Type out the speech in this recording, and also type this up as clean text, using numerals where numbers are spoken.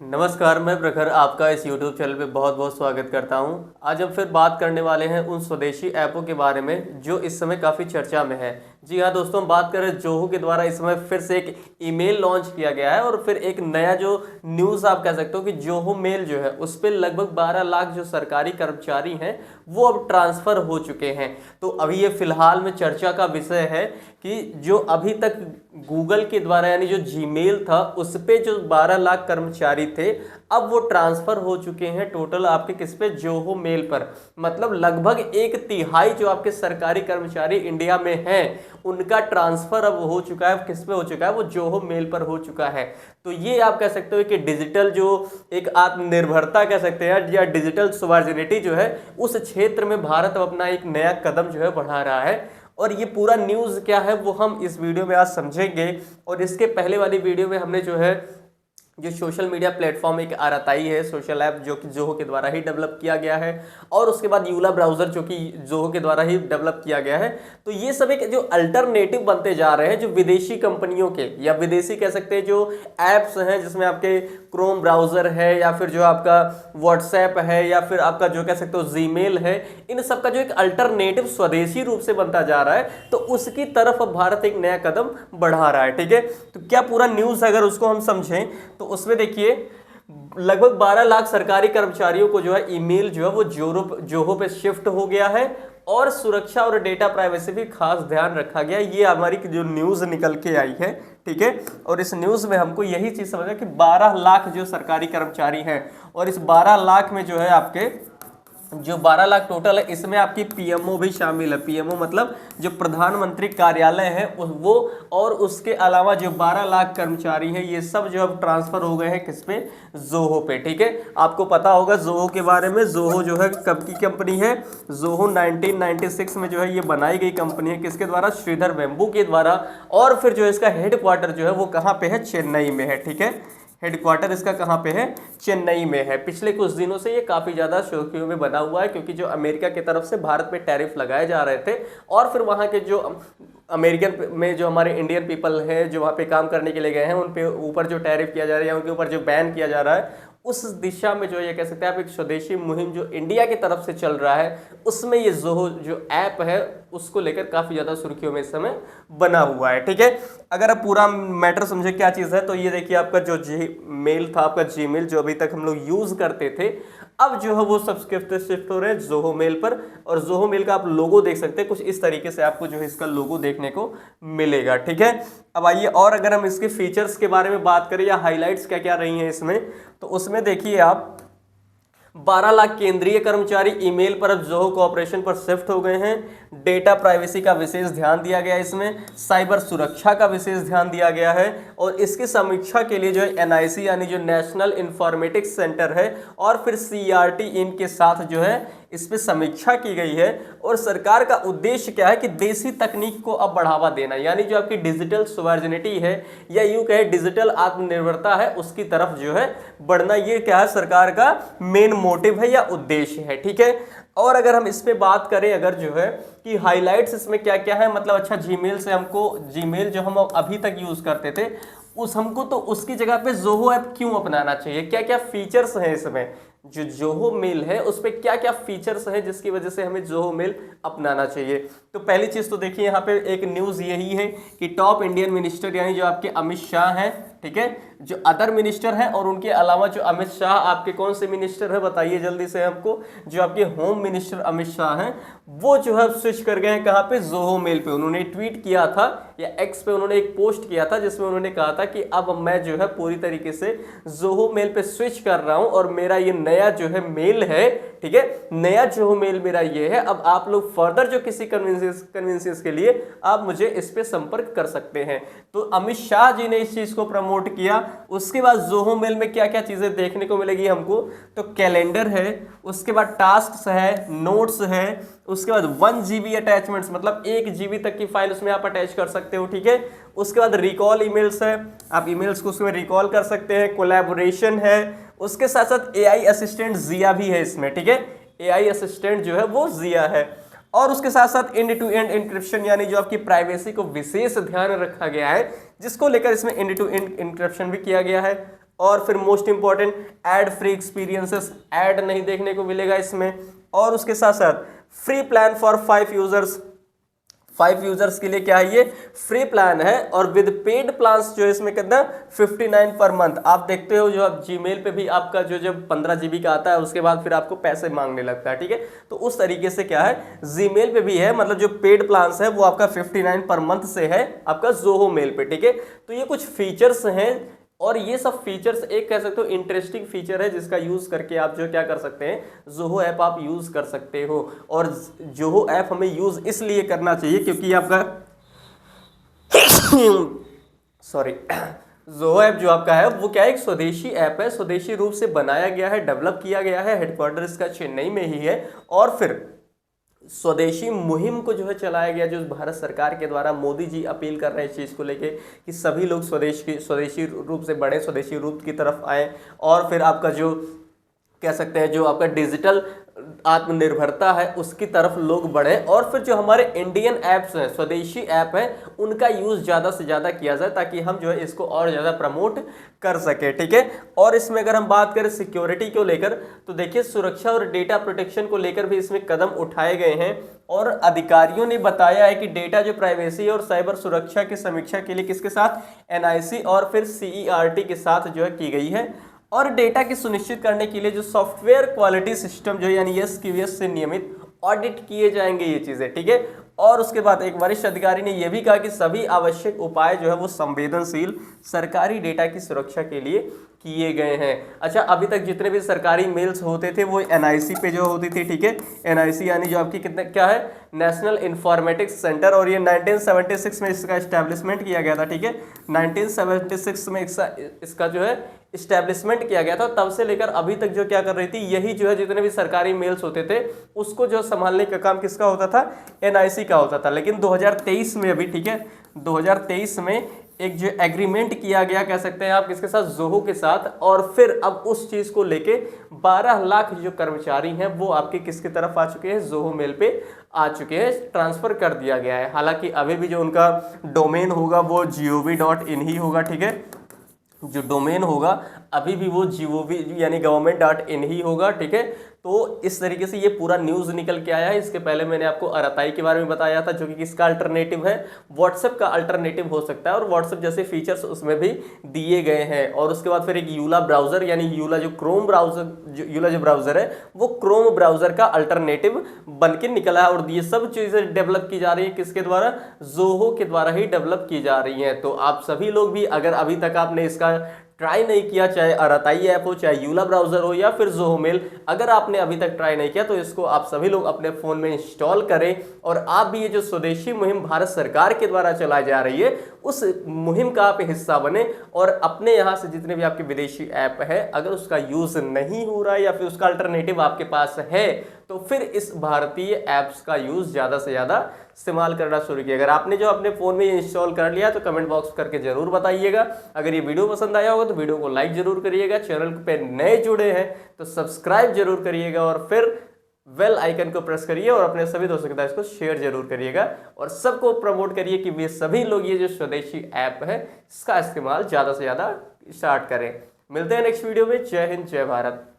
नमस्कार, मैं प्रखर आपका इस YouTube चैनल पे बहुत बहुत स्वागत करता हूं। आज हम फिर बात करने वाले हैं उन स्वदेशी ऐपों के बारे में जो इस समय काफ़ी चर्चा में है। जी हाँ दोस्तों, हम बात कर रहे हैं जोहो के द्वारा इस समय फिर से एक ईमेल लॉन्च किया गया है और फिर एक नया जो न्यूज़ आप कह सकते हो कि जोहो मेल जो है उस पर लगभग 12 लाख जो सरकारी कर्मचारी हैं वो अब ट्रांसफ़र हो चुके हैं। तो अभी ये फिलहाल में चर्चा का विषय है कि जो अभी तक गूगल के द्वारा यानी जो जीमेल था उस पे जो 12 लाख कर्मचारी थे अब वो ट्रांसफर हो चुके हैं टोटल आपके किस पे, जोहो मेल पर। मतलब लगभग 1/3 जो आपके सरकारी कर्मचारी इंडिया में हैं उनका ट्रांसफर अब हो चुका है। किस पे हो चुका है? वो जोहो मेल पर हो चुका है। तो ये आप कह सकते हो कि डिजिटल जो एक आत्मनिर्भरता कह सकते हैं या डिजिटल सॉवरेनिटी जो है उस क्षेत्र में भारत अब अपना एक नया कदम जो है बढ़ा रहा है। और ये पूरा न्यूज़ क्या है वो हम इस वीडियो में आज समझेंगे। और इसके पहले वाली वीडियो में हमने जो है जो सोशल मीडिया प्लेटफॉर्म एक आरआईआई है सोशल ऐप जो कि जोहो के द्वारा ही डेवलप किया गया है, और उसके बाद यूला ब्राउज़र जो कि जोहो के द्वारा ही डेवलप किया गया है। तो ये सब एक जो अल्टरनेटिव बनते जा रहे हैं जो विदेशी कंपनियों के या विदेशी कह सकते हैं जो ऐप्स हैं जिसमें आपके क्रोम ब्राउज़र है या फिर जो आपका व्हाट्सएप है या फिर आपका जो कह सकते हो जीमेल है, इन सब का जो एक अल्टरनेटिव स्वदेशी रूप से बनता जा रहा है। तो उसकी तरफ अब भारत एक नया कदम बढ़ा रहा है। ठीक है, तो क्या पूरा न्यूज़ अगर उसको हम समझें तो उसमें देखिए लगभग 12 लाख सरकारी कर्मचारियों को जो है ईमेल जो है वो जोहो पे शिफ्ट हो गया है और सुरक्षा और डेटा प्राइवेसी भी खास ध्यान रखा गया। ये हमारी जो न्यूज़ निकल के आई है, ठीक है। और इस न्यूज़ में हमको यही चीज़ समझना कि 12 लाख जो सरकारी कर्मचारी हैं और इस 12 लाख में जो है आपके जो 12 लाख टोटल है इसमें आपकी पीएमओ भी शामिल है। पीएमओ मतलब जो प्रधानमंत्री कार्यालय है वो, और उसके अलावा जो 12 लाख कर्मचारी हैं ये सब जो अब ट्रांसफर हो गए हैं किस पे, जोहो पे। ठीक है, आपको पता होगा जोहो के बारे में। जोहो जो है कब की कंपनी है? जोहो 1996 में जो है ये बनाई गई कंपनी है। किसके द्वारा? श्रीधर वेम्बू के द्वारा। और फिर जो इसका हेडक्वार्टर जो है वो कहाँ पे है? चेन्नई में है। ठीक है, हेडक्वार्टर इसका कहाँ पे है? चेन्नई में है। पिछले कुछ दिनों से ये काफ़ी ज़्यादा सुर्खियों में बना हुआ है क्योंकि जो अमेरिका की तरफ से भारत पे टैरिफ लगाए जा रहे थे और फिर वहाँ के जो अमेरिकन में जो हमारे इंडियन पीपल हैं जो वहाँ पे काम करने के लिए गए हैं उन पे ऊपर जो टैरिफ किया जा रहा है या उनके ऊपर जो बैन किया जा रहा है उस दिशा में जो ये कह सकते हैं आप एक स्वदेशी मुहिम जो इंडिया की तरफ से चल रहा है उसमें ये जोहो जो ऐप है उसको लेकर काफ़ी ज़्यादा सुर्खियों में इस समय बना हुआ है। ठीक है, अगर आप पूरा मैटर समझे क्या चीज़ है तो ये देखिए आपका जो मेल था, आपका जीमेल जो अभी तक हम लोग यूज़ करते थे अब जो है वो सब्सक्रिप्शन शिफ्ट हो रहे हैं जोहो मेल पर। और जोहो मेल का आप लोगो देख सकते हैं, कुछ इस तरीके से आपको जो है इसका लोगो देखने को मिलेगा। ठीक है, अब आइए और अगर हम इसके फीचर्स के बारे में बात करें या हाइलाइट्स क्या क्या रही हैं इसमें, तो उसमें देखिए आप 12 लाख केंद्रीय कर्मचारी ईमेल पर अब जोहो कॉर्पोरेशन पर शिफ्ट हो गए हैं। डेटा प्राइवेसी का विशेष ध्यान दिया गया है, इसमें साइबर सुरक्षा का विशेष ध्यान दिया गया है और इसकी समीक्षा के लिए जो है एनआईसी यानी जो नेशनल इंफॉर्मेटिक्स सेंटर है और फिर सीईआरटी इनके साथ जो है इस पे समीक्षा की गई है। और सरकार का उद्देश्य क्या है कि देसी तकनीक को अब बढ़ावा देना, यानी जो आपकी डिजिटल सॉवरेनिटी है या यूं कहे डिजिटल आत्मनिर्भरता है उसकी तरफ जो है बढ़ना, ये क्या है सरकार का मेन मोटिव है या उद्देश्य है। ठीक है, और अगर हम इस पे बात करें अगर जो है कि हाइलाइट्स इसमें क्या क्या है, मतलब अच्छा जीमेल से हमको जीमेल जो हम अभी तक यूज़ करते थे उस हमको तो उसकी जगह पे जोहो ऐप क्यों अपनाना चाहिए, क्या क्या फीचर्स हैं इसमें, जो जोहो मेल है उस पर क्या क्या फीचर्स हैं जिसकी वजह से हमें जोहो मेल अपनाना चाहिए। तो पहली चीज़ तो देखिए यहाँ पे एक न्यूज़ यही है कि टॉप इंडियन मिनिस्टर यानी जो आपके अमित शाह हैं, ठीक है, जो अदर मिनिस्टर हैं और उनके अलावा जो अमित शाह आपके कौन से मिनिस्टर हैं बताइए जल्दी से हमको, जो आपके होम मिनिस्टर अमित शाह हैं वो जो है स्विच कर गए हैं कहाँ पे, जोहो मेल पे। उन्होंने ट्वीट किया था या एक्स पे उन्होंने एक पोस्ट किया था जिसमें उन्होंने कहा था कि अब मैं जो है पूरी तरीके से जोहो मेल पे स्विच कर रहा हूँ और मेरा ये नया जो है मेल है, ठीक है, नया जोहो मेल मेरा ये है। अब आप लोग फर्दर जो किसी कन्विंसेस के लिए आप मुझे इस पे संपर्क कर सकते हैं। तो अमित शाह जी ने इस चीज़ को प्रमोट किया। उसके बाद जोहो मेल में क्या क्या चीज़ें देखने को मिलेगी हमको, तो कैलेंडर है, उसके बाद टास्क्स है, नोट्स है, उसके बाद 1 GB अटैचमेंट्स मतलब 1 GB तक की फाइल उसमें आप अटैच कर सकते हो। ठीक है, उसके बाद रिकॉल ईमेल्स है, आप ईमेल्स को उसमें रिकॉल कर सकते हैं, कोलैबोरेशन है, उसके साथ साथ एआई असिस्टेंट जिया भी है इसमें। ठीक है, एआई असिस्टेंट जो है वो जिया है और उसके साथ साथ एंड टू एंड एन्क्रिप्शन यानी जो आपकी प्राइवेसी को विशेष ध्यान रखा गया है जिसको लेकर इसमें एंड टू एंड एन्क्रिप्शन भी किया गया है। और फिर most important ad free experiences, add नहीं देखने को मिलेगा इसमें। और उसके साथ साथ free plan for 5 users, 5 users के लिए क्या है, ये फ्री प्लान है। और विद पेड प्लान्स जो है इसमें कितना 59 पर मंथ। आप देखते हो जो आप जीमेल पे भी आपका जो जब 15 GB का आता है उसके बाद फिर आपको पैसे मांगने लगता है, ठीक है। तो उस तरीके से क्या है जीमेल पे भी है, मतलब जो पेड प्लान्स है वो आपका 59 पर मंथ से है आपका जोहो मेल पे, ठीक है। तो ये कुछ फीचर्स हैं और ये सब फीचर्स एक कह सकते हो इंटरेस्टिंग फीचर है जिसका यूज करके आप जो क्या कर सकते हैं, जोहो ऐप आप यूज कर सकते हो। और जोहो ऐप हमें यूज इसलिए करना चाहिए क्योंकि आपका सॉरी जोहो ऐप जो आपका है वो क्या है, एक स्वदेशी ऐप है, स्वदेशी रूप से बनाया गया है, डेवलप किया गया है, हेडक्वार्टर इसका चेन्नई में ही है। और फिर स्वदेशी मुहिम को जो है चलाया गया, जो भारत सरकार के द्वारा मोदी जी अपील कर रहे हैं इस चीज़ को लेके कि सभी लोग स्वदेशी रूप से बढ़े, स्वदेशी रूप की तरफ आए। और फिर आपका जो कह सकते हैं जो आपका डिजिटल आत्मनिर्भरता है उसकी तरफ लोग बढ़े। और फिर जो हमारे इंडियन ऐप्स हैं, स्वदेशी ऐप हैं, उनका यूज़ ज़्यादा से ज़्यादा किया जाए ताकि हम जो है इसको और ज़्यादा प्रमोट कर सके, ठीक है। और इसमें अगर हम बात करें सिक्योरिटी को लेकर तो देखिए सुरक्षा और डेटा प्रोटेक्शन को लेकर भी इसमें कदम उठाए गए हैं। और अधिकारियों ने बताया है कि डेटा जो प्राइवेसी और साइबर सुरक्षा की समीक्षा के लिए किसके साथ, NIC और फिर CERT के साथ जो है की गई है। और डेटा की सुनिश्चित करने के लिए जो सॉफ्टवेयर क्वालिटी सिस्टम जो यानी SQS से नियमित ऑडिट किए जाएंगे ये चीज़ें, ठीक है। और उसके बाद एक वरिष्ठ अधिकारी ने यह भी कहा कि सभी आवश्यक उपाय जो है वो संवेदनशील सरकारी डेटा की सुरक्षा के लिए किए गए हैं। अच्छा, अभी तक जितने भी सरकारी मेल्स होते थे वो NIC पे जो होती थी, ठीक है। NIC यानी जो आपकी कितने क्या है, नेशनल इंफॉर्मेटिक्स सेंटर, और ये 1976 में इसका इस्टेब्लिशमेंट किया गया था, ठीक है। 1976 में इसका जो है इस्टेब्लिशमेंट किया गया था। तब से लेकर अभी तक जो क्या कर रही थी, यही जो है जितने भी सरकारी मेल्स होते थे उसको जो संभालने का काम किसका होता था, NIC का होता था। लेकिन 2023 में अभी, ठीक है, 2023 में एक जो एग्रीमेंट किया गया कह सकते हैं आप किसके साथ, जोहो के साथ। और फिर अब उस चीज को लेके 12 लाख जो कर्मचारी हैं वो आपके किसकी तरफ आ चुके हैं, जोहो मेल पे आ चुके हैं, ट्रांसफर कर दिया गया है। हालांकि अभी भी जो उनका डोमेन होगा वो gov.in ही होगा, ठीक है। जो डोमेन होगा अभी भी वो gov यानी government.in ही होगा, ठीक है। तो इस तरीके से ये पूरा न्यूज़ निकल के आया है। इसके पहले मैंने आपको अराताई के बारे में बताया था जो कि किसका अल्टरनेटिव है, व्हाट्सएप का अल्टरनेटिव हो सकता है, और व्हाट्सएप जैसे फीचर्स उसमें भी दिए गए हैं। और उसके बाद फिर एक यूला ब्राउज़र यानी यूला जो क्रोम ब्राउज़र, यूला जो ब्राउज़र है वो क्रोम ब्राउज़र का अल्टरनेटिव बन के निकला है। और ये सब चीज़ें डेवलप की जा रही है किसके द्वारा, जोहो के द्वारा ही डेवलप की जा रही हैं। तो आप सभी लोग भी अगर अभी तक आपने इसका ट्राई नहीं किया, चाहे अराताई ऐप हो, चाहे यूला ब्राउज़र हो या फिर जोहो मेल, अगर आपने अभी तक ट्राई नहीं किया तो इसको आप सभी लोग अपने फ़ोन में इंस्टॉल करें। और आप भी ये जो स्वदेशी मुहिम भारत सरकार के द्वारा चलाई जा रही है उस मुहिम का आप हिस्सा बने। और अपने यहाँ से जितने भी आपके विदेशी ऐप है अगर उसका यूज़ नहीं हो रहा है या फिर उसका अल्टरनेटिव आपके पास है तो फिर इस भारतीय ऐप्स का यूज़ ज़्यादा से ज़्यादा इस्तेमाल करना शुरू किया। अगर आपने जो अपने फ़ोन में इंस्टॉल कर लिया तो कमेंट बॉक्स करके ज़रूर बताइएगा। अगर ये वीडियो पसंद आया होगा तो वीडियो को लाइक ज़रूर करिएगा, चैनल पे नए जुड़े हैं तो सब्सक्राइब जरूर करिएगा, और फिर बेल आइकन को प्रेस करिए और अपने सभी दोस्तों के साथ इसको शेयर जरूर करिएगा। और सबको प्रमोट करिए कि वे सभी लोग ये जो स्वदेशी ऐप है इसका इस्तेमाल ज़्यादा से ज़्यादा स्टार्ट करें। मिलते हैं नेक्स्ट वीडियो में। जय हिंद, जय भारत।